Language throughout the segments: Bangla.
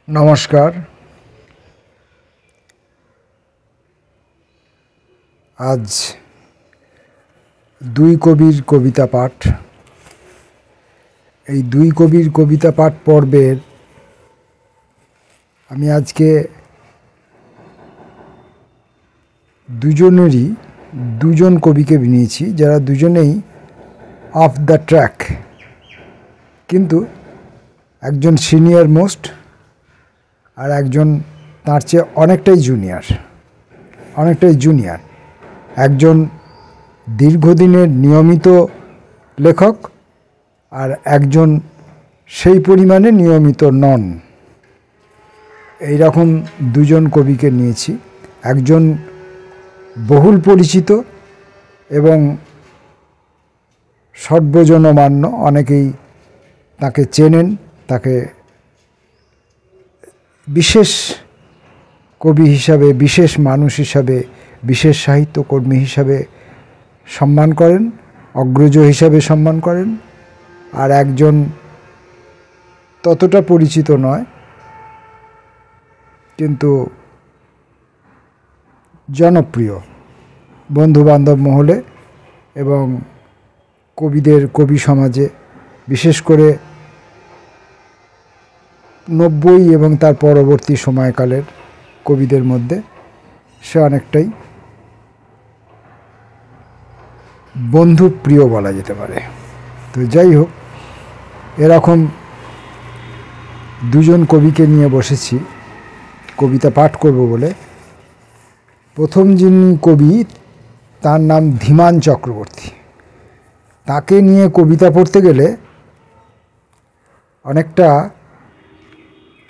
नमस्कार। आज दुई कविर कविता पाठ। এই দুই কবির কবিতা পাঠ পর্বের আমি আজকে দুজন কবিকে নিয়েছি যারা দুজনেই অফ দ্য ট্র্যাক, কিন্তু একজন সিনিয়র মোস্ট আর একজন তার চেয়ে অনেকটাই জুনিয়র। একজন দীর্ঘদিনের নিয়মিত লেখক আর একজন সেই পরিমাণে নিয়মিত নন। এই রকম দুজন কবিকে নিয়েছি। একজন বহুল পরিচিত এবং সর্বজনমান্য, অনেকেই তাকে চেনেন, তাকে বিশেষ কবি হিসাবে, বিশেষ মানুষ হিসাবে, বিশেষ সাহিত্যকর্মী হিসাবে সম্মান করেন, অগ্রজ হিসাবে সম্মান করেন। আর একজন ততটা পরিচিত নয়, কিন্তু জনপ্রিয় বন্ধুবান্ধব মহলে এবং কবি সমাজে, বিশেষ করে 90 এবং তার পরবর্তী সময়কালের কবিদের মধ্যে সে অনেকটাই বন্ধুপ্রিয় বলা যেতে পারে। তো যাই হোক, এরকম দুজন কবিকে নিয়ে বসেছি কবিতা পাঠ করব বলে। প্রথম যিনি কবি তার নাম ধীমান চক্রবর্তী। তাকে নিয়ে কবিতা পড়তে গেলে অনেকটা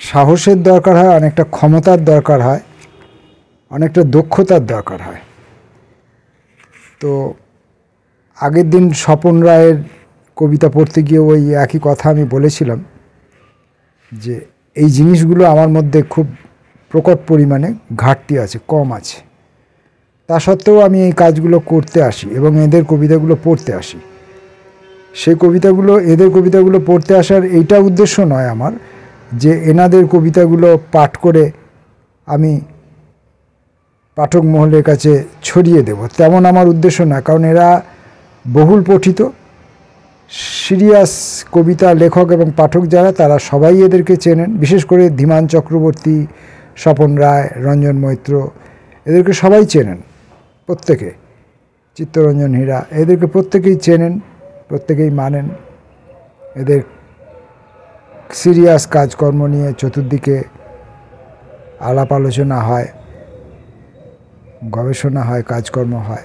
সাহসের দরকার হয়, অনেকটা ক্ষমতার দরকার হয়, অনেকটা দক্ষতার দরকার হয়। তো আগের দিন স্বপন রায়ের কবিতা পড়তে গিয়ে ওই একই কথা আমি বলেছিলাম যে এই জিনিসগুলো আমার মধ্যে খুব প্রকট পরিমাণে ঘাটতি আছে, কম আছে। তা সত্ত্বেও আমি এই কাজগুলো করতে আসি এবং এদের কবিতাগুলো পড়তে আসি। এদের কবিতাগুলো পড়তে আসার এইটা উদ্দেশ্য নয় আমার যে এনাদের কবিতাগুলো পাঠ করে আমি পাঠক মহলের কাছে ছড়িয়ে দেব, তেমন আমার উদ্দেশ্য না। কারণ এরা বহুল পঠিত, সিরিয়াস কবিতা লেখক এবং পাঠক যারা, তারা সবাই এদেরকে চেনেন। বিশেষ করে ধীমান চক্রবর্তী, স্বপন রায়, রঞ্জন মৈত্র, এদেরকে সবাই চেনেন, প্রত্যেকে। চিত্তরঞ্জন হীরা, এদেরকে প্রত্যেকেই চেনেন, প্রত্যেকেই মানেন। এদের সিরিয়াস কাজকর্ম নিয়ে চতুর্দিকে আলাপ আলোচনা হয়, গবেষণা হয়, কাজকর্ম হয়,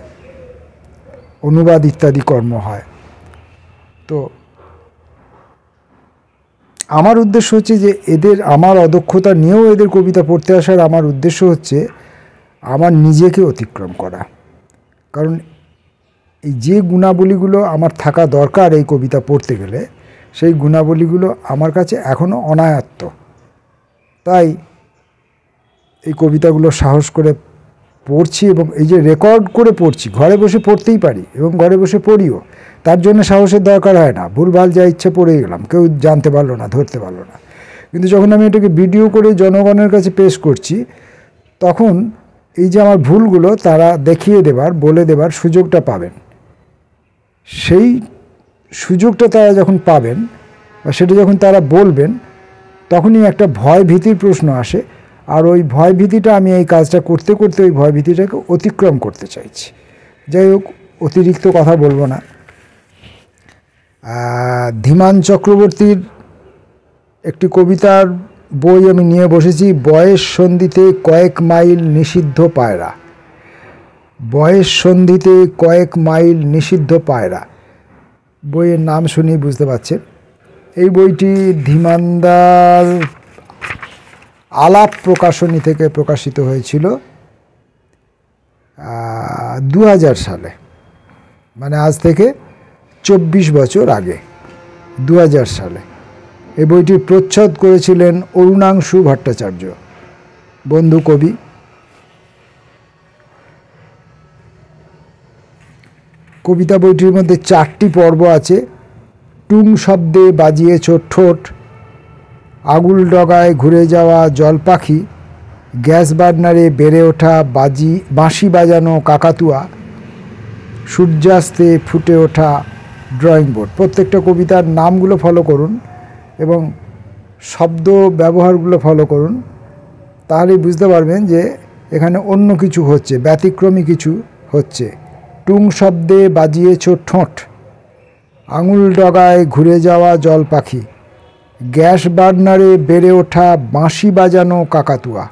অনুবাদ ইত্যাদি কর্ম হয়। তো আমার উদ্দেশ্য হচ্ছে যে আমার অদক্ষতা নিয়েও এদের কবিতা পড়তে আসার আমার উদ্দেশ্য হচ্ছে আমার নিজেকে অতিক্রম করা। কারণ এই যে গুণাবলীগুলো আমার থাকা দরকার এই কবিতা পড়তে গেলে, সেই গুণাবলীগুলো আমার কাছে এখনও অনায়ত্ত। তাই এই কবিতাগুলো সাহস করে পড়ছি এবং এই যে রেকর্ড করে পড়ছি, ঘরে বসে পড়তেই পারি এবং ঘরে বসে পড়িও, তার জন্য সাহসের দরকার হয় না। ভুলভাল যা ইচ্ছে পড়ে গেলাম, কেউ জানতে পারলো না, ধরতে পারলো না। কিন্তু যখন আমি এটাকে ভিডিও করে জনগণের কাছে পেশ করছি, তখন এই যে আমার ভুলগুলো তারা দেখিয়ে দেবার, বলে দেবার সুযোগটা পাবেন। সেই সুযোগটা তারা যখন পাবেন বা সেটা যখন তারা বলবেন, তখনই একটা ভয় ভীতির প্রশ্ন আসে। আর ওই ভয় ভীতিটা আমি এই কাজটা করতে করতে ওই ভয় ভীতিটাকে অতিক্রম করতে চাইছি। যাই হোক, অতিরিক্ত কথা বলবো না। ধীমান চক্রবর্তীর একটি কবিতার বই আমি নিয়ে বসেছি, বয়স সন্ধিতে কয়েক মাইল নিষিদ্ধ পায়রা। বয়স সন্ধিতে কয়েক মাইল নিষিদ্ধ পায়রা, বইয়ের নাম শুনেই বুঝতে পারছেন। এই বইটি ধীমানদার আলাপ প্রকাশনী থেকে প্রকাশিত হয়েছিল 2000 সালে, মানে আজ থেকে 24 বছর আগে, 2000 সালে। এই বইটির প্রচ্ছদ করেছিলেন অরুণাংশু ভট্টাচার্য, বন্ধু কবি। কবিতা বইটির মধ্যে 4টি পর্ব আছে। টুং শব্দে বাজিয়েছ ঠোঁট, আগুল ডগায় ঘুরে যাওয়া জল পাখি, গ্যাস বার্নারে বেড়ে ওঠা বাঁশি বাজানো কাকাতুয়া, সূর্যাস্তে ফুটে ওঠা ড্রয়িং বোর্ড। প্রত্যেকটা কবিতার নামগুলো ফলো করুন এবং শব্দ ব্যবহারগুলো ফলো করুন, তাহলেই বুঝতে পারবেন যে এখানে অন্য কিছু হচ্ছে, ব্যতিক্রমী কিছু হচ্ছে। টুং শব্দে বাজিয়েছ ঠোঁট, আঙুল ডগায় ঘুরে যাওয়া জল পাখি, গ্যাস বার্নারে বেড়ে ওঠা বাঁশি বাজানো কাকাতুয়া,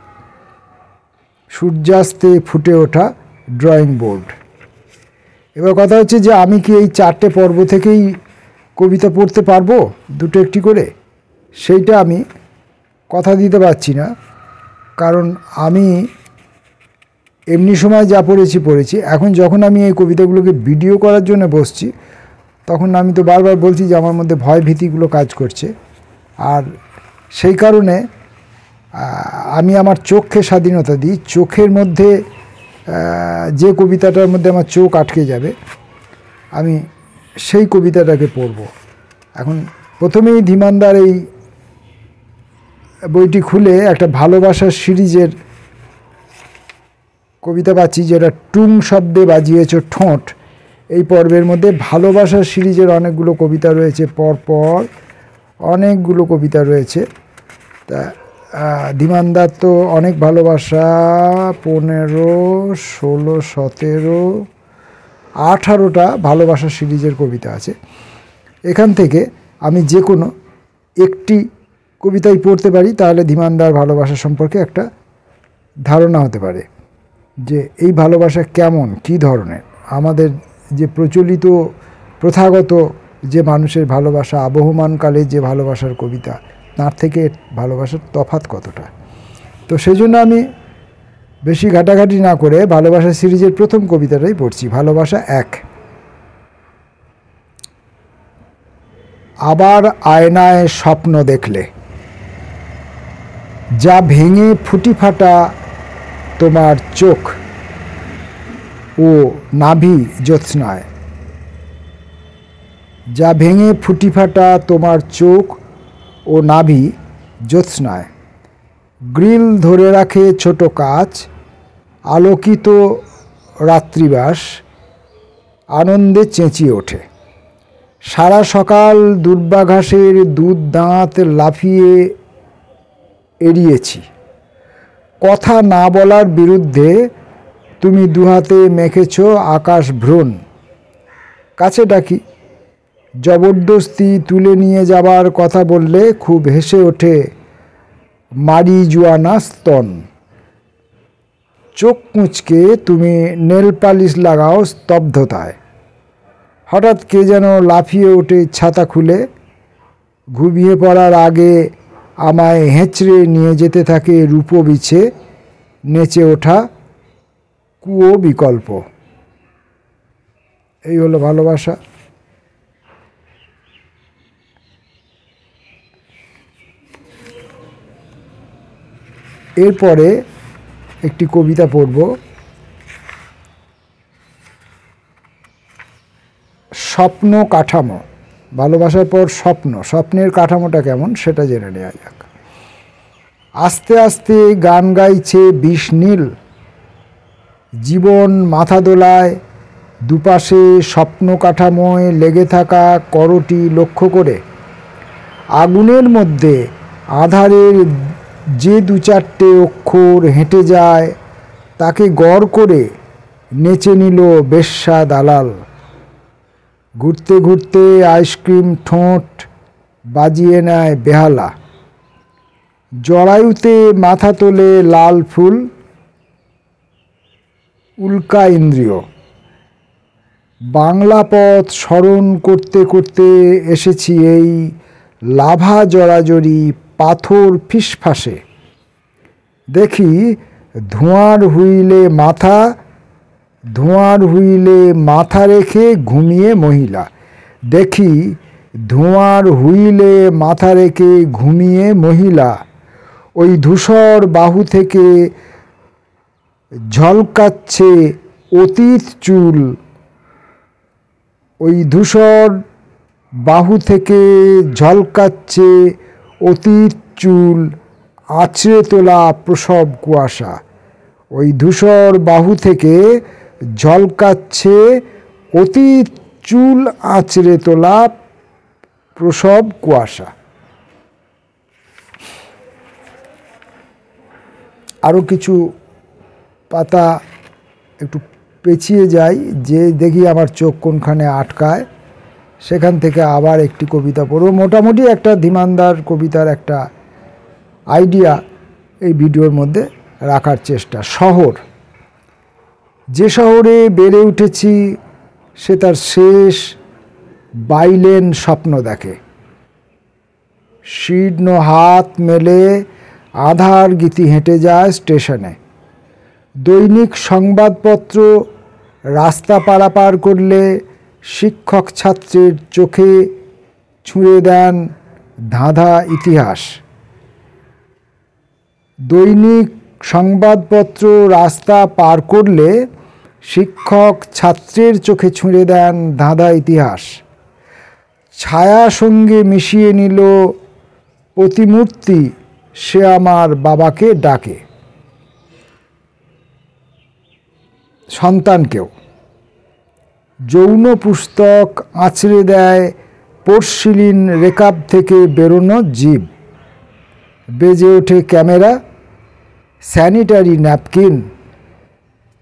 সূর্যাস্তে ফুটে ওঠা ড্রয়িং বোর্ড। এবার কথা হচ্ছে যে আমি কি এই 4টে পর্ব থেকেই কবিতা পড়তে পারবো দুটো একটি করে? সেইটা আমি কথা দিতে পারছি না, কারণ আমি এমনি সময় যা পড়েছি। এখন যখন আমি এই কবিতাগুলোকে ভিডিও করার জন্য বসছি, তখন আমি তো বারবার বলছি যে আমার মধ্যে ভয় ভীতিগুলো কাজ করছে। আর সেই কারণে আমি আমার চোখকে স্বাধীনতা দিই। চোখের মধ্যে যে কবিতাটার মধ্যে আমার চোখ আটকে যাবে, আমি সেই কবিতাটাকে পড়ব। এখন প্রথমেই ধীমানদার এই বইটি খুলে একটা ভালোবাসার সিরিজের কবিতা পাচ্ছি, যেটা টুং শব্দে বাজিয়েছ ঠোঁট। এই পর্বের মধ্যে ভালোবাসার সিরিজের অনেকগুলো কবিতা রয়েছে, পরপর অনেকগুলো কবিতা রয়েছে। তা ধীমানদার তো অনেক ভালোবাসা, 15, 16, 17, 18টা ভালোবাসার সিরিজের কবিতা আছে। এখান থেকে আমি যে কোনো একটি কবিতাই পড়তে পারি, তাহলে ধীমানদার ভালোবাসা সম্পর্কে একটা ধারণা হতে পারে যে এই ভালোবাসা কেমন, কী ধরনের। আমাদের যে প্রচলিত প্রথাগত যে মানুষের ভালোবাসা, আবহমানকালে যে ভালোবাসার কবিতা, তার থেকে ভালোবাসার তফাৎ কতটা। তো সেই জন্য আমি বেশি ঘাটাঘাটি না করে ভালোবাসা সিরিজের প্রথম কবিতাটাই পড়ছি, ভালোবাসা 1। আবার আয়নায় স্বপ্ন দেখলে, যা ভেঙে ফুটি ফাটা তোমার চোখ ও নাভি জ্যোৎস্নায়, যা ভেঙে ফুটি ফাটা তোমার চোখ ও নাভি জ্যোৎস্নায়, গ্রিল ধরে রাখে ছোট কাচ, আলোকিত রাত্রিবাস আনন্দে চেঁচিয়ে ওঠে। সারা সকাল দুর্বাঘাসের দুধ দাঁত লাফিয়ে এড়িয়েছি, কথা না বলার বিরুদ্ধে তুমি দুহাতে মেখেছ আকাশ ভ্রণ। কাছে ডাকি, জবরদস্তি তুলে নিয়ে যাবার কথা বললে খুব হেসে ওঠে মারিজুয়ানা স্তন। চোখ মুচকে তুমি নেল পালিশ লাগাও স্তব্ধতায়। হঠাৎ কে যেন লাফিয়ে ওঠে ছাতা খুলে, ঘুমিয়ে পড়ার আগে আমায় হেঁচড়ে নিয়ে যেতে থাকে রূপো বিছে নেচে ওঠা কুয়ো বিকল্প। এই হলো ভালোবাসা। এরপরে একটি কবিতা পড়ব, স্বপ্ন কাঠামো। ভালোবাসার পর স্বপ্নের কাঠামোটা কেমন সেটা জেনে নেওয়া যাক। আস্তে আস্তে গান গাইছে বিষনীল, জীবন মাথা দোলায়, দুপাশে স্বপ্ন কাঠামোয় লেগে থাকা করটি লক্ষ্য করে। আগুনের মধ্যে আধারের যে 2-4টে অক্ষর হেঁটে যায়, তাকে গড় করে নেচে নিল বেশ্যা দালাল। ঘুরতে ঘুরতে আইসক্রিম ঠোঁট বাজিয়ে নেয় বেহালা, জরায়ুতে মাথা তোলে লাল ফুল, উল্কা ইন্দ্রিয়। বাংলা পথ স্মরণ করতে করতে এসেছি এই লাভা জড়াজড়ি পাথর ফিসফাসে। দেখি ধোঁয়ার হুইলে মাথা রেখে ঘুমিয়ে মহিলা। দেখি ধোঁয়ার হুইলে মাথা রেখে ঘুমিয়ে মহিলা। ওই ধূসর বাহু থেকে ঝলকাচ্ছে অতীত চুল। ওই ধূসর বাহু থেকে ঝলকাচ্ছে অতীত চুল, আঁচড়ে তোলা প্রসব কুয়াশা। ওই ধূসর বাহু থেকে ঝলকাচ্ছে অতীত চুল আঁচড়ে তোলা প্রসব কুয়াশা। আরও কিছু পাতা একটু পেঁচিয়ে যাই, যে দেখি আমার চোখ কোনখানে আটকায়, সেখান থেকে আবার একটি কবিতা পড়ব। মোটামুটি একটা ধীমানদার কবিতার একটা আইডিয়া এই ভিডিওর মধ্যে রাখার চেষ্টা। শহর, যে শহরে বেড়ে উঠেছি সে তার শেষ বাইলেন স্বপ্ন দেখে। শীর্ণ হাত মেলে আধার গীতি হেঁটে যায় স্টেশনে। দৈনিক সংবাদপত্র রাস্তা পারাপার করলে শিক্ষক ছাত্রের চোখে ছুঁড়ে দেন ধাঁধা ইতিহাস। দৈনিক সংবাদপত্র রাস্তা পার করলে শিক্ষক ছাত্রের চোখে ছুঁড়ে দেন ধাঁধা ইতিহাস। ছায়া সঙ্গে মিশিয়ে নিল প্রতিমূর্তি, সে আমার বাবাকে ডাকে। সন্তানকেও যৌন পুস্তক আঁচড়ে দেয় পোর্সিলিন রেকাব থেকে বেরোনো জীব। বেজে ওঠে ক্যামেরা, স্যানিটারি ন্যাপকিন,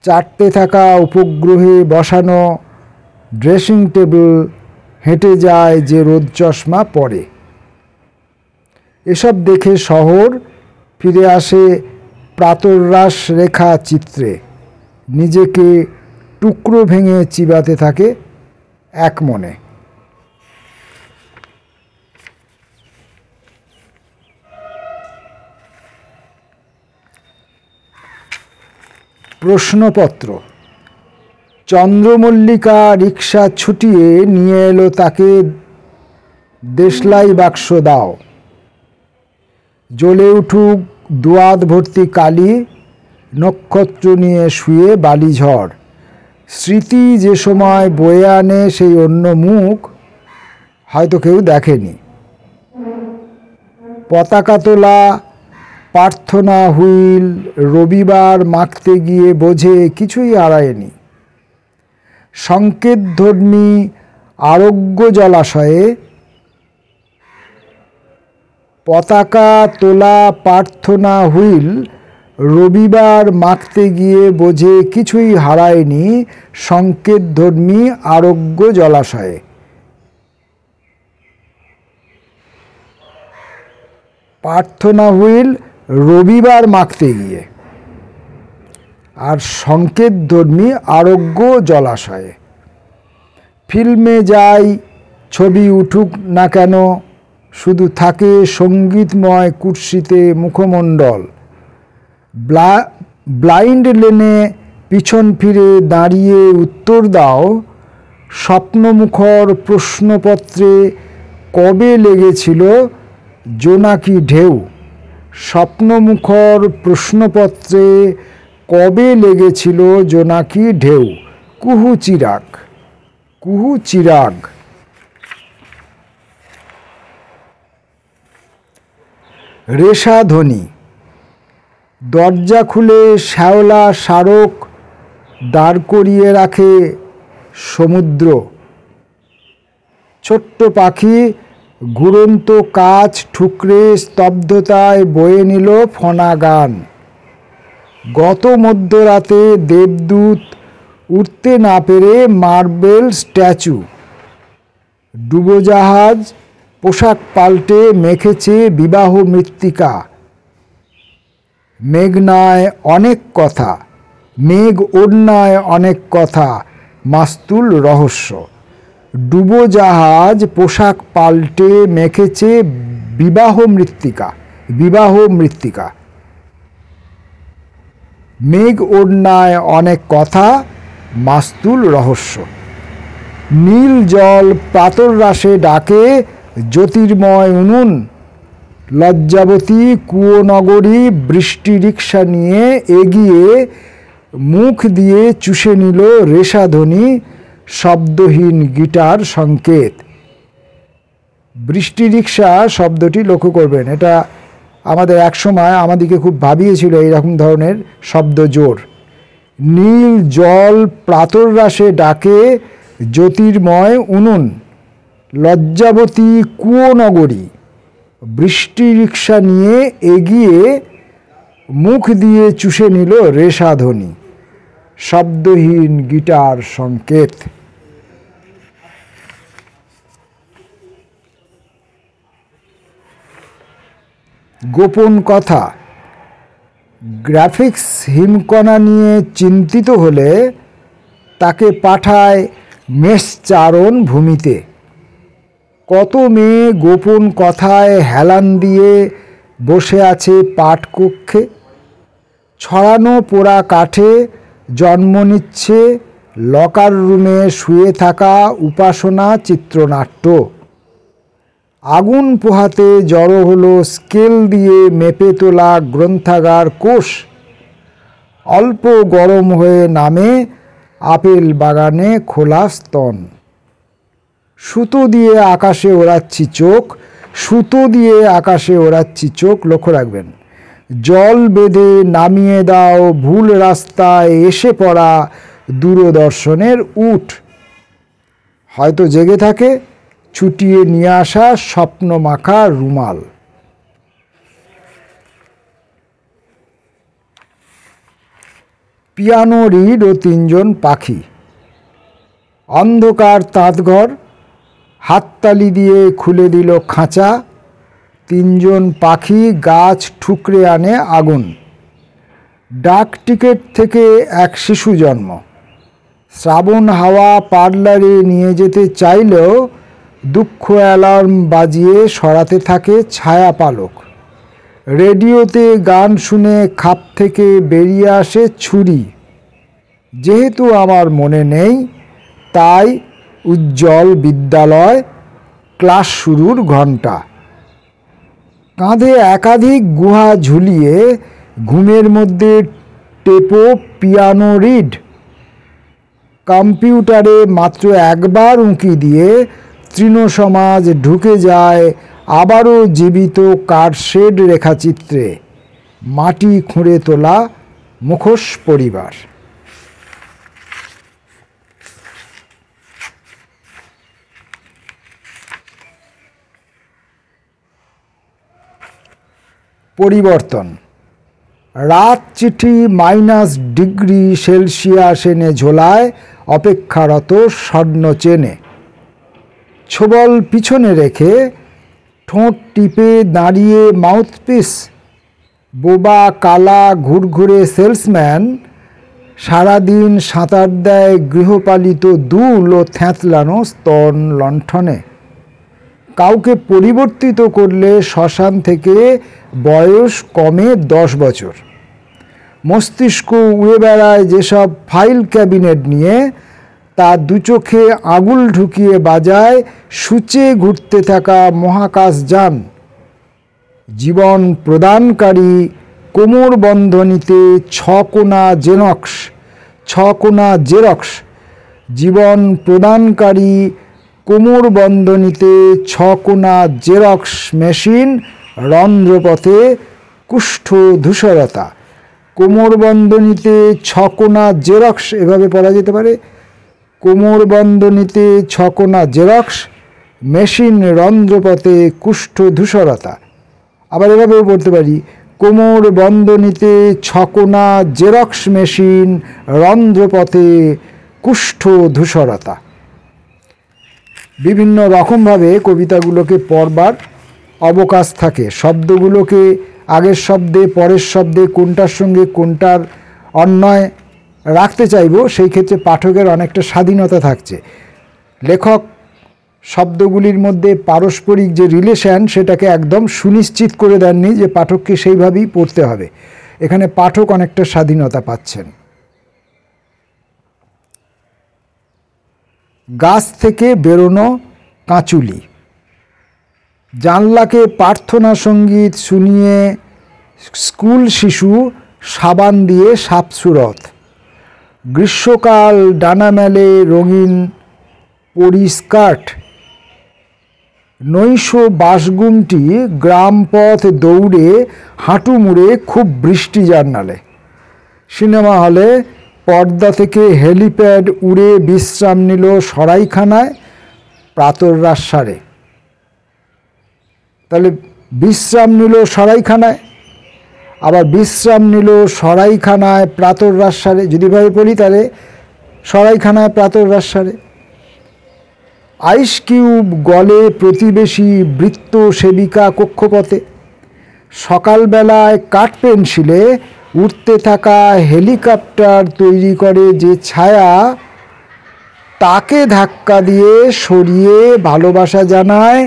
চারটে থাকা উপগ্রহে বসানো ড্রেসিং টেবিল হেঁটে যায় যে রোদ চশমা পরে। এসব দেখে শহর ফিরে আসে প্রাতরাশ রেখা চিত্রে। নিজেকে টুকরো ভেঙে চিবাতে থাকে এক মনে। প্রশ্নপত্র। চন্দ্রমল্লিকা রিকশা ছুটিয়ে নিয়ে এলো তাকে, দেশলাই বাক্স দাও। জ্বলে উঠুক দুয়াদ ভর্তি কালি, নক্ষত্র নিয়ে শুয়ে বালি ঝড়। স্মৃতি যে সময় বয়ে আনে সেই অন্য মুখ, হয়তো কেউ দেখেনি। পতাকা তোলা, প্রার্থনা হুইল, রবিবার মাখতে গিয়ে বোঝে কিছুই হারায়নি। সংকেতধর্মী আরোগ্য জলাশয়ে পতাকা তোলা, প্রার্থনা হুইল, রবিবার মাখতে গিয়ে বোঝে কিছুই হারায়নি। সংকেতধর্মী আরোগ্য জলাশয়ে। প্রার্থনা হুইল রবিবার মাখতে গিয়ে, আর সংকেতধর্মী আরোগ্য জলাশয়ে। ফিল্মে যাই, ছবি উঠুক না কেন, শুধু থাকে সঙ্গীতময় কুৎসিতে মুখমণ্ডল। ব্লাইন্ড লেনে পিছন ফিরে দাঁড়িয়ে উত্তর দাও, স্বপ্নমুখর প্রশ্নপত্রে কবে লেগেছিল জোনাকি ঢেউ। স্বপ্নমুখর প্রশ্নপত্রে কবে লেগেছিল জোনাকি ঢেউ। কুহু চিরাগ, কুহু চিরাগ। রেশাধ্বনি। দরজা খুলে শ্যাওলা স্মারক দাঁড় করিয়ে রাখে সমুদ্র। ছোট্ট পাখি ঘুরন্ত কাচ ঠুকরে স্তব্ধতায় বয়ে নিল ফনা গান। গত মধ্যরাতে দেবদূত উঠতে না পেরে মার্বেল স্ট্যাচু। ডুবোজাহাজ পোশাক পাল্টে মেখেছে বিবাহ মৃত্তিকা। মেঘনায় অনেক কথা, মেঘ ওড়নায় অনেক কথা, মাস্তুল রহস্য। ডুবোজাহাজ পোশাক পাল্টে মেখেছে বিবাহ মৃত্তিকা, বিবাহ মৃত্তিকা। মেঘ ওড়নায় অনেক কথা, মাস্তুল রহস্য। নীল জল প্রাতরাশে ডাকে জ্যোতির্ময় উনুন। লজ্জাবতী কুয়নগরী বৃষ্টি রিক্সা নিয়ে এগিয়ে মুখ দিয়ে চুষে নিল রেশাধ্বনি শব্দহীন গিটার সংকেত। বৃষ্টি রিক্সা শব্দটি লক্ষ্য করবেন, এটা আমাদের একসময় আমাদিকে খুব ভাবিয়েছিল এইরকম ধরনের শব্দ জোর। নীল জল প্রাতরাশে ডাকে জ্যোতির্ময় উনুন, লজ্জাবতী কুয়নগরী বৃষ্টি রিক্সা নিয়ে এগিয়ে মুখ দিয়ে চুষে নিল রেশাধ্বনি, শব্দহীন গিটার সংকেত। গোপন কথা। গ্রাফিক্স হিমকণা নিয়ে চিন্তিত হলে তাকে পাঠায় মেষচারণ ভূমিতে। কত মেয়ে গোপন কথায় হেলান দিয়ে বসে আছে পাঠকক্ষে। ছড়ানো পোড়া কাঠে জন্ম নিচ্ছে লকার রুমে শুয়ে থাকা উপাসনা চিত্রনাট্য। আগুন পোহাতে জড়ো হলো স্কেল দিয়ে মেপে তোলা গ্রন্থাগার কোষ। অল্প গরম হয়ে নামে আপেল বাগানে খোলা স্তন। সুতো দিয়ে আকাশে ওড়াচ্ছি চোখ, সুতো দিয়ে আকাশে ওড়াচ্ছি চোখ। লক্ষ্য রাখবেন, জল বেঁধে নামিয়ে দাও ভুল রাস্তায় এসে পড়া দূরদর্শনের উট। হয়তো জেগে থাকে ছুটিয়ে নিয়ে আসা স্বপ্ন মাখা রুমাল। পিয়ানো রিড ও 3 জন পাখি। অন্ধকার তাঁতঘর, হাততালি দিয়ে খুলে দিল খাঁচা। 3 জন পাখি গাছ ঠুকরে আনে আগুন। ডাক টিকেট থেকে এক শিশু জন্ম। শ্রাবণ হাওয়া পার্লারে নিয়ে যেতে চাইলেও দুঃখ অ্যালার্ম বাজিয়ে সরাতে থাকে ছায়া পালক। রেডিওতে গান শুনে খাপ থেকে বেরিয়ে আসে ছুরি। যেহেতু আমার মনে নেই, তাই উজ্জ্বল বিদ্যালয়, ক্লাস শুরুর ঘণ্টা। কাঁধে একাধিক গুহা ঝুলিয়ে ঘুমের মধ্যে টেপো পিয়ানো রিড। কম্পিউটারে মাত্র একবার উঁকি দিয়ে তৃণসমাজ ঢুকে যায় আবারও জীবিত কার্শেড রেখাচিত্রে। মাটি খুঁড়ে তোলা মুখোশ পরিবার। পরিবর্তন। রাত চিঠি -ডিগ্রি সেলসিয়াস ঝোলায় অপেক্ষারত স্বর্ণ চেনে। ছোবল পিছনে রেখে ঠোঁট টিপে দাঁড়িয়ে মাউথপিস। বোবা কালা ঘুরঘুরে সেলসম্যান সারাদিন সাঁতার দেয় গৃহপালিত দুল ও থ্যাঁতলানো স্তন লণ্ঠনে। কাউকে পরিবর্তিত করলে শ্মশান থেকে বয়স কমে 10 বছর। মস্তিষ্ক উড়ে বেড়ায় যেসব ফাইল ক্যাবিনেট নিয়ে, তা দুচোখে আঙুল ঢুকিয়ে বাজায় সূচে ঘুরতে থাকা মহাকাশযান। জীবন প্রদানকারী কোমর বন্ধনীতে 6 কোণা জেরক্স। জীবন প্রদানকারী কোমর বন্ধনীতে 6 কোণা জেরক্স মেশিন রন্ধ্রপথে কুষ্ঠ ধূসরতা। কোমর বন্ধনীতে 6 কোণা জেরক্স, এভাবে পড়া যেতে পারে, কোমর বন্ধনীতে 6 কোণা জেরক্স মেশিন রন্ধ্রপথে কুষ্ঠ ধূসরতা। আবার এভাবেও পড়তে পারি, কোমর বন্ধনীতে 6 কোণা জেরক্স মেশিন রন্ধ্রপথে কুষ্ঠ ধূসরতা। বিভিন্ন রকমভাবে কবিতাগুলোকে পড়বার অবকাশ থাকে। শব্দগুলোকে আগের শব্দে পরের শব্দে কোনটার সঙ্গে কোনটার অন্বয় রাখতে চাইব, সেই ক্ষেত্রে পাঠকের অনেকটা স্বাধীনতা থাকছে। লেখক শব্দগুলির মধ্যে পারস্পরিক যে রিলেশন, সেটাকে একদম সুনিশ্চিত করে দেননি যে পাঠককে সেইভাবেই পড়তে হবে। এখানে পাঠক অনেকটা স্বাধীনতা পাচ্ছেন। গাছ থেকে বেরোনো কাঁচুলি। জানলাকে প্রার্থনা সঙ্গীত শুনিয়ে স্কুল শিশু সাবান দিয়ে সাপসুরত। গ্রীষ্মকাল ডানা মেলে রঙিন পরিস্কার্ট। নৈশ বাসগুমটি গ্রাম পথ দৌড়ে হাঁটু মুড়ে খুব বৃষ্টি জার্নালে। সিনেমা হলে পর্দা থেকে হেলিপ্যাড উড়ে বিশ্রাম নিল সরাইখানায় প্রাতরাশ সারে। তাহলে বিশ্রাম নিল সরাইখানায়, আবার বিশ্রাম নিল সরাইখানায় প্রাতরাশ সারে। যদি ভাবে পড়ি তাহলে সরাইখানায় প্রাতরাশ সারে। আইস কিউব গলে প্রতিবেশী বৃত্ত সেবিকা কক্ষপথে। সকালবেলায় কাঠ পেন্সিলে উঠতে থাকা হেলিকপ্টার তৈরি করে যে ছায়া, তাকে ধাক্কা দিয়ে সরিয়ে ভালোবাসা জানায়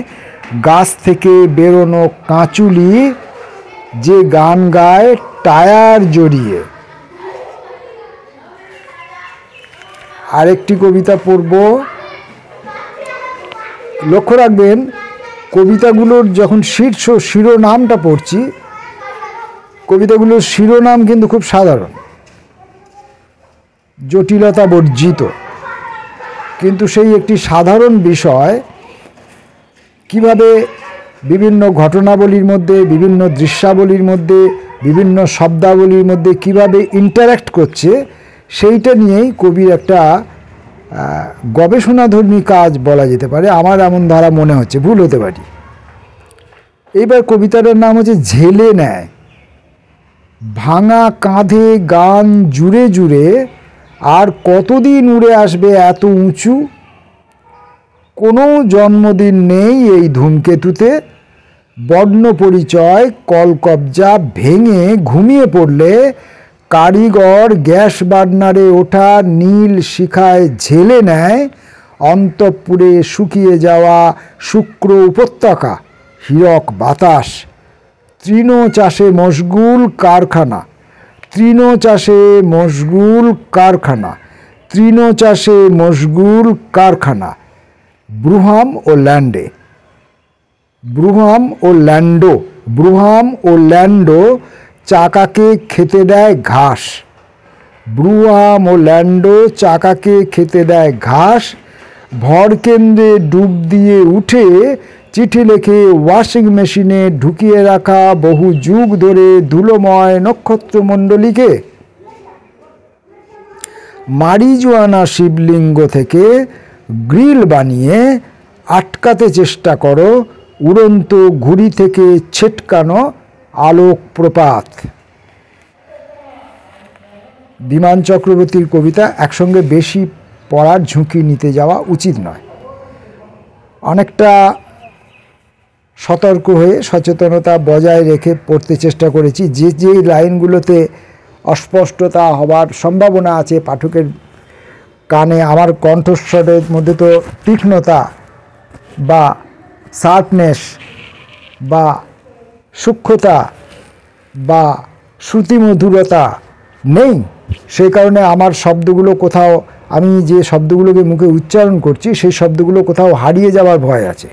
গাছ থেকে বেরোনো কাঁচুলি, যে গান গায় টায়ার জড়িয়ে। আরেকটি কবিতা পড়ব, লক্ষ্য রাখবেন কবিতাগুলোর যখন শিরোনামটা পড়ছি, কবিতাগুলোর শিরোনাম কিন্তু খুব সাধারণ, জটিলতা বর্জিত, কিন্তু সেই একটি সাধারণ বিষয় কিভাবে বিভিন্ন ঘটনাবলীর মধ্যে, বিভিন্ন দৃশ্যাবলীর মধ্যে, বিভিন্ন শব্দাবলীর মধ্যে কিভাবে ইন্টারাক্ট করছে, সেইটা নিয়েই কবির একটা গবেষণাধর্মী কাজ বলা যেতে পারে। আমার এমন ধারা মনে হচ্ছে, ভুল হতে পারি। এইবার কবিতাটার নাম হচ্ছে ঝেলে নেয়। ভাঙা কাঁধে গান জুড়ে জুড়ে আর কতদিন উড়ে আসবে এত উঁচু, কোনো জন্মদিন নেই এই ধূমকেতুতে, বর্ণ পরিচয় কলকবজা ভেঙে ঘুমিয়ে পড়লে কারিগর গ্যাস বার্নারে ওঠা নীল শিখায় ঝেলে নেয় অন্তঃপুরে শুকিয়ে যাওয়া শুক্র উপত্যকা, হীরক বাতাস। তৃণ চাষে মশগুল কারখানা, তৃণ চাষে মশগুল কারখানা, তৃণ চাষে মশগুল কারখানা। ব্রুহাম ও ল্যান্ডে, ব্রুহাম ও ল্যান্ডো, ব্রুহাম ও ল্যান্ডো চাকাকে খেতে দেয় ঘাস, ব্রুহাম ও ল্যান্ডো চাকাকে খেতে দেয় ঘাস। ভরকেন্দ্রে ডুব দিয়ে উঠে চিঠি লেখে ওয়াশিং মেশিনে ঢুকিয়ে রাখা বহু যুগ ধরে ধুলোময় নক্ষত্রমণ্ডলীকে। মারিজুয়ানা শিবলিঙ্গ থেকে গ্রিল বানিয়ে আটকাতে চেষ্টা করো উড়ন্ত ঘুড়ি থেকে ছেটকানো আলোক প্রপাত। বিমান চক্রবর্তীর কবিতা একসঙ্গে বেশি পড়ার ঝুঁকি নিতে যাওয়া উচিত নয়। অনেকটা সতর্ক হয়ে সচেতনতা বজায় রেখে পড়তে চেষ্টা করেছি। যে যে লাইনগুলোতে অস্পষ্টতা হবার সম্ভাবনা আছে পাঠকের কানে, আমার কণ্ঠস্বরের মধ্যে তো তীক্ষ্ণতা বা শার্পনেস বা সূক্ষ্মতা বা শ্রুতিমধুরতা নেই, সেই কারণে আমার শব্দগুলো কোথাও, আমি যে শব্দগুলোকে মুখে উচ্চারণ করছি সেই শব্দগুলো কোথাও হারিয়ে যাওয়ার ভয় আছে।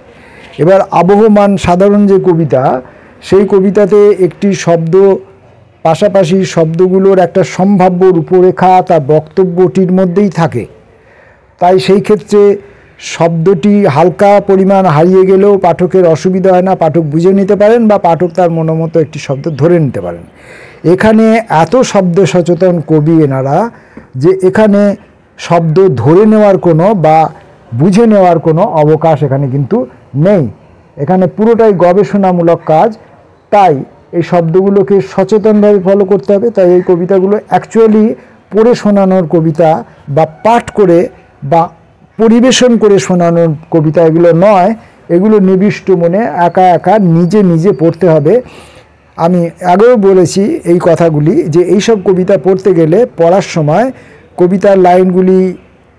এবার আবহমান সাধারণ যে কবিতা, সেই কবিতাতে একটি শব্দ পাশাপাশি শব্দগুলোর একটা সম্ভাব্য রূপরেখা তার বক্তব্যটির মধ্যেই থাকে। তাই সেই ক্ষেত্রে শব্দটি হালকা পরিমাণ হারিয়ে গেলেও পাঠকের অসুবিধা হয় না, পাঠক বুঝে নিতে পারেন বা পাঠক তার মনোমতো একটি শব্দ ধরে নিতে পারেন। এখানে এত শব্দ সচেতন কবি এনারা যে এখানে শব্দ ধরে নেওয়ার কোনো বা বুঝে নেওয়ার কোনো অবকাশ এখানে কিন্তু নেই। এখানে পুরোটাই গবেষণামূলক কাজ, তাই এই শব্দগুলোকে সচেতনভাবে ফলো করতে হবে। তাই এই কবিতাগুলো অ্যাকচুয়ালি পড়ে শোনানোর কবিতা বা পাঠ করে বা পরিবেশন করে শোনানোর কবিতা এগুলো নয়, এগুলো নিবিষ্ট মনে একা একা নিজে নিজে পড়তে হবে। আমি আগেও বলেছি এই কথাগুলি যে এইসব কবিতা পড়তে গেলে পড়ার সময় কবিতার লাইনগুলি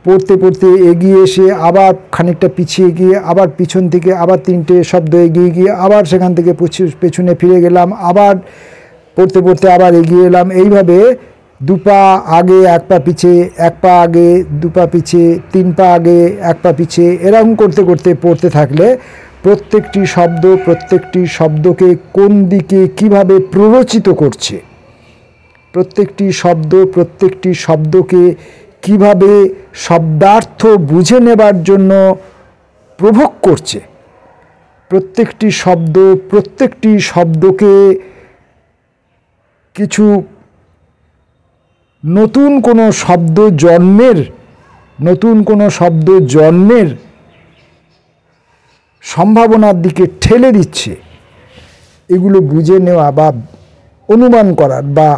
পড়তে পড়তে এগিয়ে এসে আবার খানিকটা পিছিয়ে গিয়ে আবার পিছন থেকে আবার তিনটে শব্দ এগিয়ে গিয়ে আবার সেখান থেকে পেছনে ফিরে গেলাম, আবার পড়তে পড়তে আবার এগিয়ে এলাম, এইভাবে দু পা আগে এক পা পিছে, এক পা আগে দু পা পিছে, তিন পা আগে এক পা পিছে, এরকম করতে করতে পড়তে থাকলে প্রত্যেকটি শব্দ প্রত্যেকটি শব্দকে কোন দিকে কিভাবে প্ররোচিত করছে, প্রত্যেকটি শব্দ প্রত্যেকটি শব্দকে কিভাবে শব্দার্থ বুঝে নেবার জন্য প্রভোগ করছে, প্রত্যেকটি শব্দকে কিছু নতুন কোনো শব্দ জন্মের সম্ভাবনার দিকে ঠেলে দিচ্ছে, এগুলো বুঝে নেওয়া বা অনুমান করার বা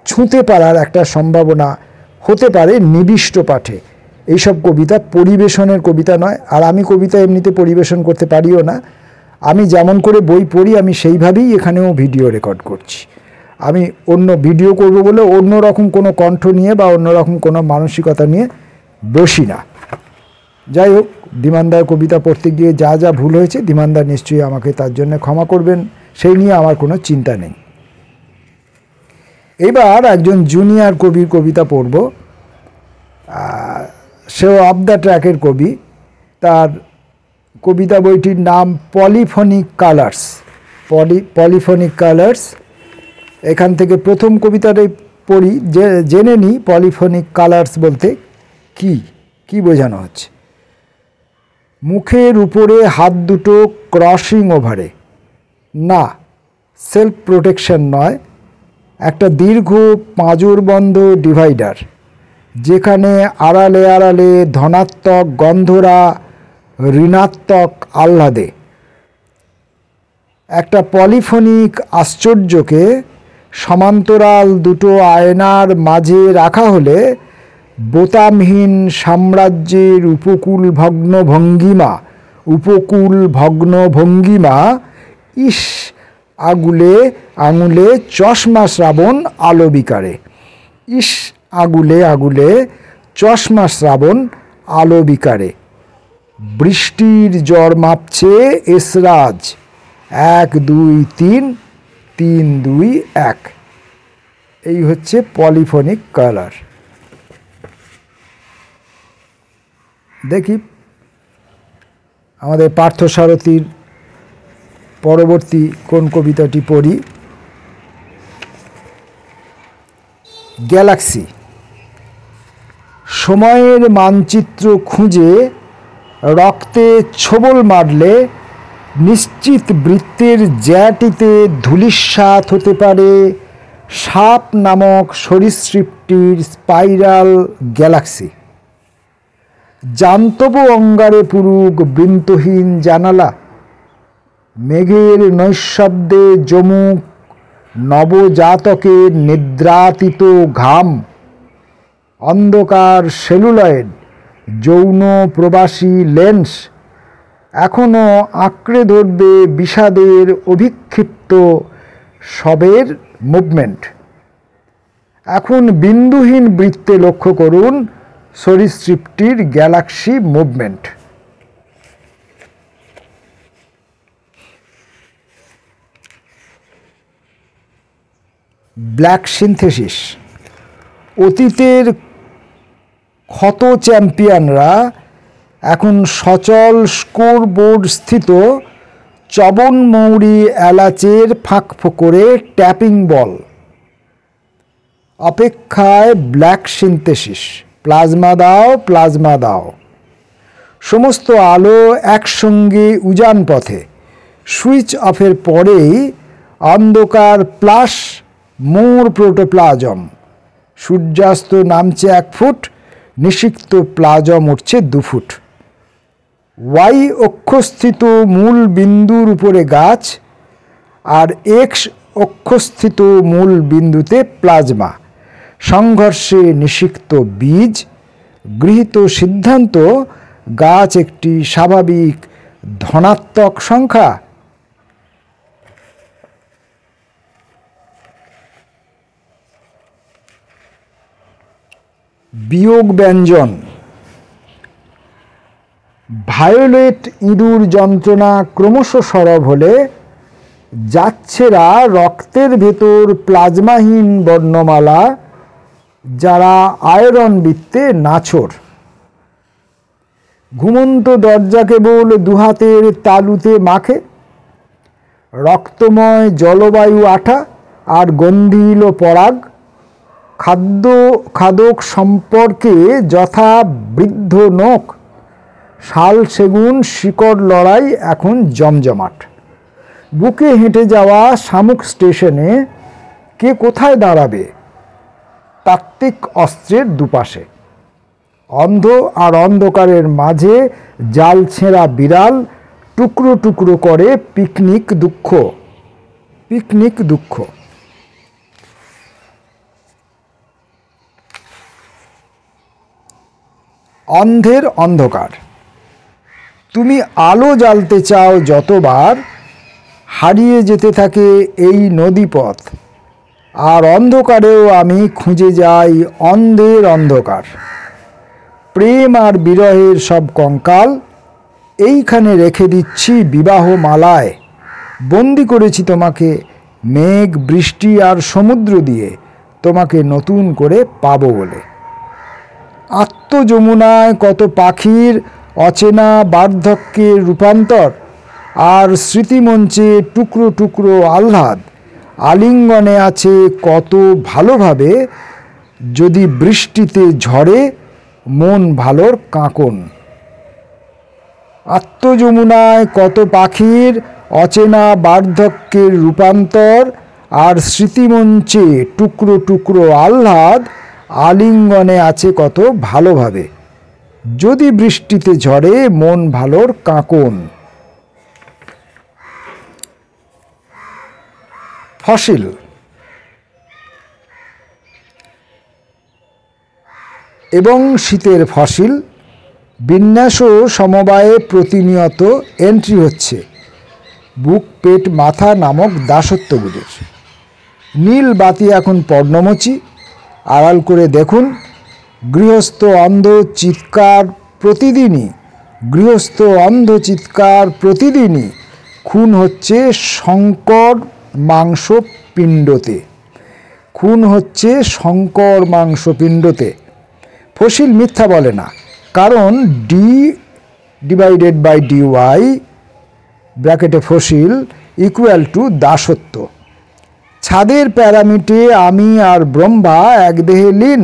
ছুঁতে পারার একটা সম্ভাবনা হতে পারে নিবিষ্ট পাঠে। এইসব কবিতা পরিবেশনের কবিতা নয়, আর আমি কবিতা এমনিতে পরিবেশন করতে পারিও না। আমি যেমন করে বই পড়ি আমি সেইভাবেই এখানেও ভিডিও রেকর্ড করছি। আমি অন্য ভিডিও করব বলে অন্য রকম কোনো কণ্ঠ নিয়ে বা অন্য রকম কোনো মানসিকতা নিয়ে বসি না। যাই হোক, ধীমানদার কবিতা পড়তে গিয়ে যা যা ভুল হয়েছে ধীমানদা নিশ্চয়ই আমাকে তার জন্য ক্ষমা করবেন, সেই নিয়ে আমার কোনো চিন্তা নেই। এবার একজন জুনিয়র কবির কবিতা পড়ব। সেও অফ দ্য ট্র্যাকের কবি। তার কবিতা বইটির নাম পলিফনিক কালার্স। এখান থেকে প্রথম কবিতাটাই পড়ি, জেনে নিই পলিফনিক কালার্স বলতে কি বোঝানো হচ্ছে। মুখের উপরে হাত দুটো ক্রসিং ওভারে, না সেলফ প্রোটেকশন নয়, একটা দীর্ঘ পাঁজরবন্ধ ডিভাইডার, যেখানে আড়ালে আড়ালে ধনাত্মক গন্ধরা ঋণাত্মক আহ্লাদে। একটা পলিফনিক আশ্চর্যকে সমান্তরাল দুটো আয়নার মাঝে রাখা হলে বোতামহীন সাম্রাজ্যের উপকূল ভগ্ন ভঙ্গিমা ইস আঙুলে চশমা শ্রাবণ আলো বিকারে। চশমা শ্রাবণ আলো বিকারে। বৃষ্টির জ্বর মাপছে এসরাজ, 1 2 3 3 2 1। এই হচ্ছে পলিফনিক কালার। দেখি আমাদের পার্থসারথীর পরবর্তী কোন কবিতাটি পড়ি। গ্যালাক্সি। সময়ের মানচিত্র খুঁজে রক্তে ছোবল মারলে নিশ্চিত বৃত্তের জ্যাটিতে ধূলিসাৎ হতে পারে সাপ নামক সরীসৃপটির স্পাইরাল গ্যালাক্সি। জান্তব অঙ্গারে পুরুক বৃন্তহীন জানালা, মেঘের নৈশব্দে যমুক নবজাতকের নিদ্রাতীত ঘাম, অন্ধকার সেলুলয়েড যৌন প্রবাসী লেন্স এখনও আঁকড়ে ধরবে বিষাদের অভিক্ষিপ্ত শবের মুভমেন্ট। এখন বিন্দুহীন বৃত্তে লক্ষ্য করুন সরীসৃপটির গ্যালাক্সি মুভমেন্ট। Black synthesis. অতীতের ক্ষত চ্যাম্পিয়নরা এখন সচল স্কোরবোর্ড স্থিত চবনমৌরি এলাচের ফাঁক ফোকরে ট্যাপিং বল অপেক্ষায়। ব্ল্যাক সিনথেসিস, প্লাজমা দাও। সমস্ত আলো একসঙ্গে উজান পথে। সুইচ অফের পরেই অন্ধকার প্লাস মোর প্রোটোপ্লাজম। সূর্যাস্ত নামছে 1 ফুট, নিষিক্ত প্লাজম উঠছে 2 ফুট। ওয়াই অক্ষস্থিত মূল বিন্দুর উপরে গাছ, আর এক্স অক্ষস্থিত মূল বিন্দুতে প্লাজমা। সংঘর্ষে নিষিক্ত বীজ। গৃহীত সিদ্ধান্ত গাছ একটি স্বাভাবিক ধনাত্মক সংখ্যা। বিয়োগ ব্যঞ্জন। ভায়োলেট ইঁদুর যন্ত্রণা ক্রমশ সরব হলে যাচ্ছেরা রক্তের ভেতর প্লাজমাহীন বর্ণমালা, যারা আয়রন বৃত্তে নাছোড়। ঘুমন্ত দরজা কেবল দুহাতের তালুতে মাখে। রক্তময় জলবায়ু আঠা আর গন্ধিল পরাগ। খাদক সম্পর্কে যথা বৃদ্ধ নোক। শাল সেগুন শিকড় লড়াই এখন জমজমাট। বুকে হেঁটে যাওয়া শামুক স্টেশনে কে কোথায় দাঁড়াবে তাত্ত্বিক অস্ত্রের দুপাশে। অন্ধ আর অন্ধকারের মাঝে জাল ছেঁড়া বিড়াল টুকরো টুকরো করে পিকনিক দুঃখ। পিকনিক দুঃখ। অন্ধের অন্ধকার। তুমি আলো জ্বালতে চাও যতবার, হারিয়ে যেতে থাকে এই নদীপথ। আর অন্ধকারেও আমি খুঁজে যাই অন্ধের অন্ধকার। প্রেম আর বিরহের সব কঙ্কাল এইখানে রেখে দিচ্ছি বিবাহ মালায়। বন্দি করেছি তোমাকে মেঘ বৃষ্টি আর সমুদ্র দিয়ে, তোমাকে নতুন করে পাবো বলে। আত্মযমুনায় কত পাখির অচেনা বার্ধক্যের রূপান্তর, আর স্মৃতিমঞ্চে টুকরো টুকরো আহ্লাদ। আলিঙ্গনে আছে কত ভালোভাবে, যদি বৃষ্টিতে ঝরে মন ভালোর কাঁকন। আত্মযমুনায় কত পাখির অচেনা বার্ধক্যের রূপান্তর, আর স্মৃতিমঞ্চে টুকরো টুকরো আহ্লাদ। আলিঙ্গনে আছে কত ভালোভাবে, যদি বৃষ্টিতে ঝরে মন ভালোর কাঁকন। ফসিল। এবং শীতের ফসিল বিন্যাস ও সমবায়ে প্রতিনিয়ত এন্ট্রি হচ্ছে বুক পেট মাথা নামক দাসত্বগুলির। নীল বাতি এখন পর্ণমোচী। আড়াল করে দেখুন, গৃহস্থ অন্ধ চিৎকার প্রতিদিনই, গৃহস্থ অন্ধ চিৎকার প্রতিদিনই খুন হচ্ছে শঙ্কর মাংসপিণ্ডতে। খুন হচ্ছে শঙ্কর মাংসপিণ্ডতে। ফসিল মিথ্যা বলে না, কারণ d/dy ব্র্যাকেটে ফসিল ইকুয়াল টু দাসত্ব। ছাদের প্যারামিটে আমি আর ব্রহ্মা এক দেহে লীন।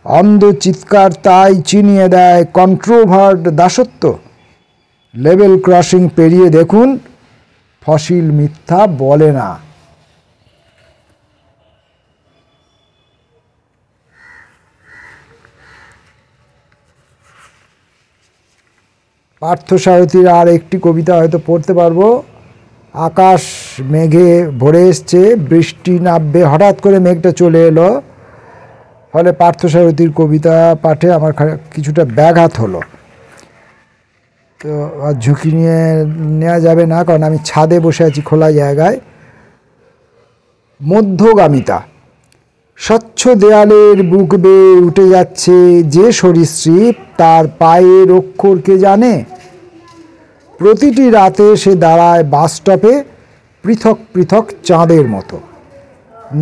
অন্ধ চিৎকার তাই চিনিয়ে দেয় কন্ট্রোভার্ট দাসত্ব। লেভেল ক্রসিং পেরিয়ে দেখুন, ফসিল মিথ্যা বলে না। পার্থসারথীর আর একটি কবিতা হয়তো পড়তে পারবো। আকাশ মেঘে ভরে এসছে, বৃষ্টি নামবে, হঠাৎ করে মেঘটা চলে এলো, ফলে পার্থসারথীর কবিতা পাঠে আমার কিছুটা ব্যাঘাত হলো। তো আর ঝুঁকি নেওয়া যাবে না, কারণ আমি ছাদে বসে আছি খোলা জায়গায়। মধ্যগামিতা। স্বচ্ছ দেয়ালের বুক বেয়ে উঠে যাচ্ছে যে সরীসৃপ, তার পায়ের অক্ষর কে জানে। প্রতিটি রাতে সে দাঁড়ায় বাস স্টপে পৃথক পৃথক চাঁদের মতো।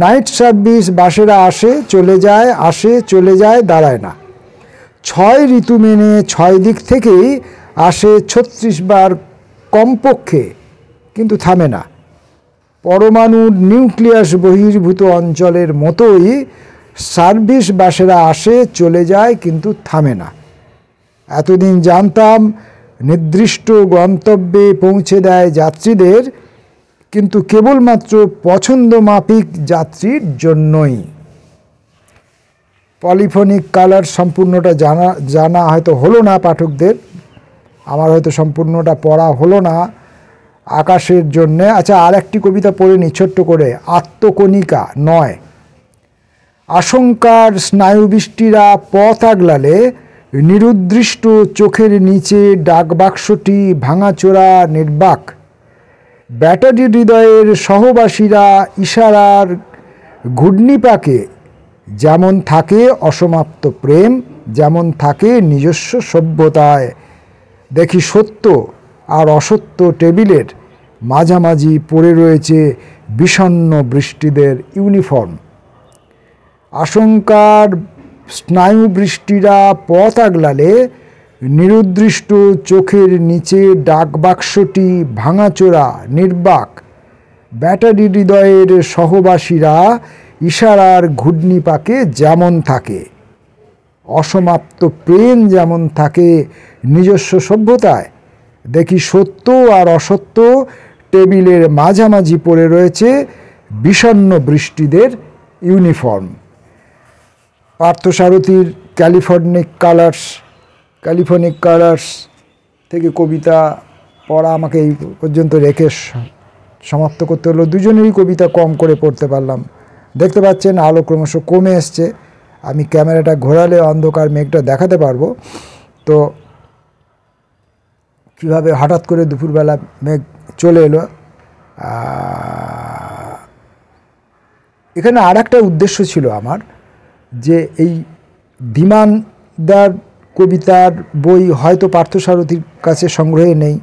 নাইট সার্ভিস বাসেরা আসে চলে যায়, আসে চলে যায়, দাঁড়ায় না। 6 ঋতু মেনে 6 দিক থেকেই আসে 36 বার কমপক্ষে, কিন্তু থামে না। পরমাণুর নিউক্লিয়াস বহির্ভূত অঞ্চলের মতোই সার্ভিস বাসেরা আসে চলে যায়, কিন্তু থামে না। এতদিন জানতাম নির্দিষ্ট গন্তব্যে পৌঁছে দেয় যাত্রীদের, কিন্তু কেবলমাত্র পছন্দ মাফিক যাত্রীর জন্যই। পলিফোনিক কালার সম্পূর্ণটা জানা হয়তো হলো না পাঠকদের, আমার হয়তো সম্পূর্ণটা পড়া হলো না আকাশের জন্যে। আচ্ছা, আর একটি কবিতা পড়ে নি ছোট্ট করে। আত্মকণিকা 9। আশঙ্কার স্নায়ুবৃষ্টিরা পথ আগলালে, নিরুদ্দৃষ্ট চোখের নিচে ডাকবাক্সটি ভাঙাচোরা নির্বাক। ব্যাটারি হৃদয়ের সহবাসীরা ইশারার ঘূর্ণিপাকে, যেমন থাকে অসমাপ্ত প্রেম, যেমন থাকে নিজস্ব সভ্যতায়। দেখি সত্য আর অসত্য টেবিলের মাঝামাঝি পড়ে রয়েছে বিষণ্ণ বৃষ্টিদের ইউনিফর্ম। আশঙ্কার স্নায়ুবৃষ্টিরা পথ আগলালে, নিরুদ্দৃষ্ট চোখের নিচে ডাকবাক্সটি ভাঙাচোরা নির্বাক। ব্যাটারি হৃদয়ের সহবাসীরা ইশারার ঘূর্ণিপাকে যেমন থাকে অসমাপ্ত প্রেম যেমন থাকে নিজস্ব সভ্যতায়, দেখি সত্য আর অসত্য টেবিলের মাঝামাঝি পড়ে রয়েছে বিষণ্ণ বৃষ্টিদের ইউনিফর্ম। পার্থসারথীর ক্যালিফোর্নিক কালার্স থেকে কবিতা পড়া আমাকে এই পর্যন্ত রেখে সমাপ্ত করতে হলো। দুজনেরই কবিতা কম করে পড়তে পারলাম। দেখতে পাচ্ছেন আলো ক্রমশ কমে এসছে। আমি ক্যামেরাটা ঘোরালে অন্ধকার মেঘটা দেখাতে পারবো। তো কীভাবে হঠাৎ করে দুপুরবেলা মেঘ চলে এলো। এখানে আর একটা উদ্দেশ্য ছিল আমার, যে এই ধীমানদার কবিতার বই হয়তো পার্থসারথীর কাছে সংগ্রহে নেই,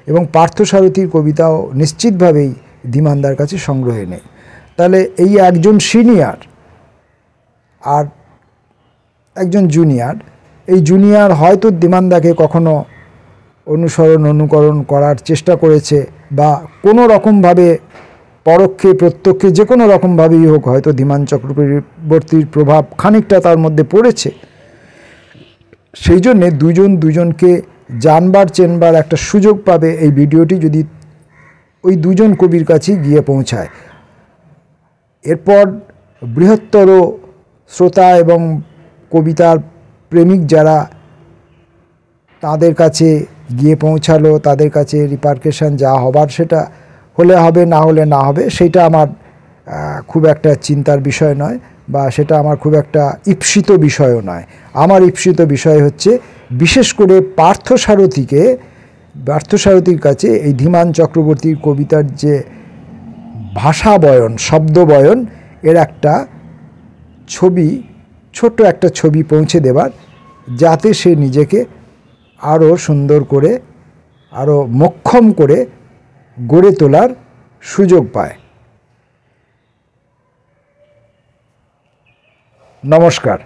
এবং পার্থসারথীর কবিতাও নিশ্চিতভাবেই ধীমানদার কাছে সংগ্রহে নেই। তাহলে এই একজন সিনিয়র আর একজন জুনিয়র, এই জুনিয়র হয়তো ধীমানদাকে কখনো অনুকরণ করার চেষ্টা করেছে, বা কোনো রকমভাবে পরোক্ষে প্রত্যক্ষে যে কোনো রকমভাবেই হোক হয়তো ধীমান চক্রবর্তীর প্রভাব খানিকটা তার মধ্যে পড়েছে। সেই জন্যে দুজনকে জানবার চেনবার একটা সুযোগ পাবে এই ভিডিওটি যদি ওই দুজন কবির কাছেই গিয়ে পৌঁছায়। এরপর বৃহত্তর শ্রোতা এবং কবিতার প্রেমিক যারা, তাদের কাছে গিয়ে পৌঁছালো, তাদের কাছে রিপারকেশন যা হবার সেটা হলে হবে, না হলে না হবে, সেটা আমার খুব একটা চিন্তার বিষয় নয়, বা সেটা আমার খুব একটা ঈপ্সিত বিষয়ও নয়। আমার ঈপ্সিত বিষয় হচ্ছে বিশেষ করে পার্থসারথীর কাছে এই ধীমান চক্রবর্তীর কবিতার যে ভাষা বয়ন, শব্দ বয়ন, এর একটা ছবি, ছোট্ট একটা ছবি পৌঁছে দেবার, যাতে সে নিজেকে আরও সুন্দর করে, আরও মোক্ষম করে গড়ে তোলার সুযোগ পায়। নমস্কার।